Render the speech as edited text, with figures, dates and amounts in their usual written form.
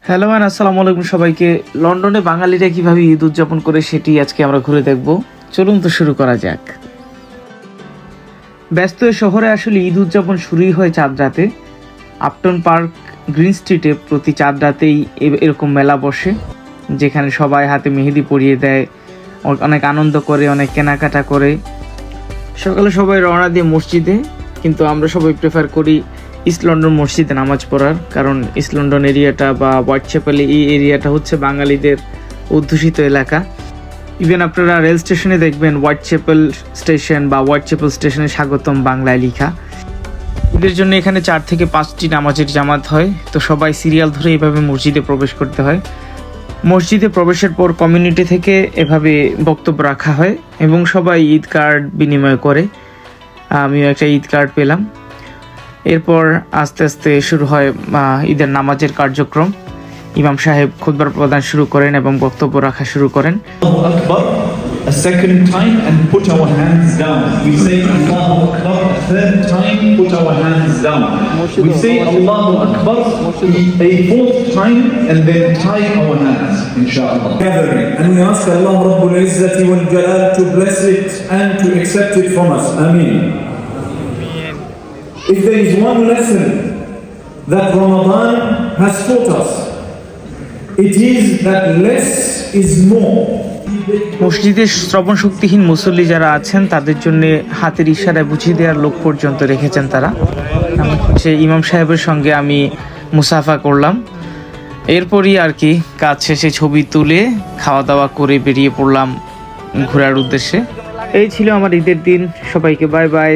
Hello man, আসসালামু আলাইকুম সবাইকে। লন্ডনে বাঙালিরা কিভাবে ঈদ উদযাপন করে সেটি আজকে আমরা ঘুরে দেখব। চলুন তো শুরু করা যাক। ব্যস্ত এই শহরে আসলে ঈদ উদযাপন শুরুই হয় চাঁদ রাতে। আপটন পার্ক গ্রিন স্ট্রিটে প্রতি চাঁদ রাতেই এরকম মেলা বসে, যেখানে সবাই হাতে মেহেদি পরিয়ে দেয়, অনেক আনন্দ করে, অনেক কেনাকাটা করে। সকালে সবাই রওনা দিয়ে মসজিদে, কিন্তু আমরা সবাই প্রেফার করি ইস্ট লন্ডন মসজিদে নামাজ পড়ার, কারণ ইস্ট লন্ডন এরিয়াটা বা হোয়াইট চ্যাপেল এই এরিয়াটা হচ্ছে বাঙালিদের অধ্যুষিত এলাকা। ইভেন আপনারা রেল স্টেশনে দেখবেন হোয়াইট চ্যাপেল স্টেশন বা হোয়াইট চ্যাপেল স্টেশনে স্বাগতম বাংলায় লেখা। ঈদের জন্য এখানে 4 থেকে 5টি নামাজের জামাত হয়, তো সবাই সিরিয়াল ধরে এভাবে মসজিদে প্রবেশ করতে হয়। মসজিদে প্রবেশের পর কমিউনিটি থেকে এভাবে বক্তব্য রাখা হয় এবং সবাই ঈদ কার্ড বিনিময় করে। আমিও একটা ঈদ কার্ড পেলাম। এরপর আস্তে আস্তে শুরু হয় ঈদের নামাজের কার্যক্রম। ইমাম সাহেব খুতবা প্রদান শুরু করেন এবং বক্তব্য রাখা শুরু করেন। A second time and put our hands down. We say Allahu Akbar a third time, put our hands down. We say Allahu Akbar a fourth time and then tie our hands, inshallah. Gathering. And we ask Allah Rabbul Izzati wal Jalal to bless it and to accept it from us. Ameen. If there is one lesson that Ramadan has taught us, it is that less is more. মসজিদের শ্রবণ শক্তিহীন মুসল্লি যারা আছেন তাদের জন্য হাতের ইশারায় বুঝিয়ে দেওয়ার লোক পর্যন্ত রেখেছেন তারা। সেই ইমাম সাহেবের সঙ্গে আমি মুসাফা করলাম। এরপরই আর কি কাজ শেষে ছবি তুলে খাওয়া দাওয়া করে বেরিয়ে পড়লাম ঘোরার উদ্দেশ্যে। এই ছিল আমার ঈদের দিন। সবাইকে বাই বাই।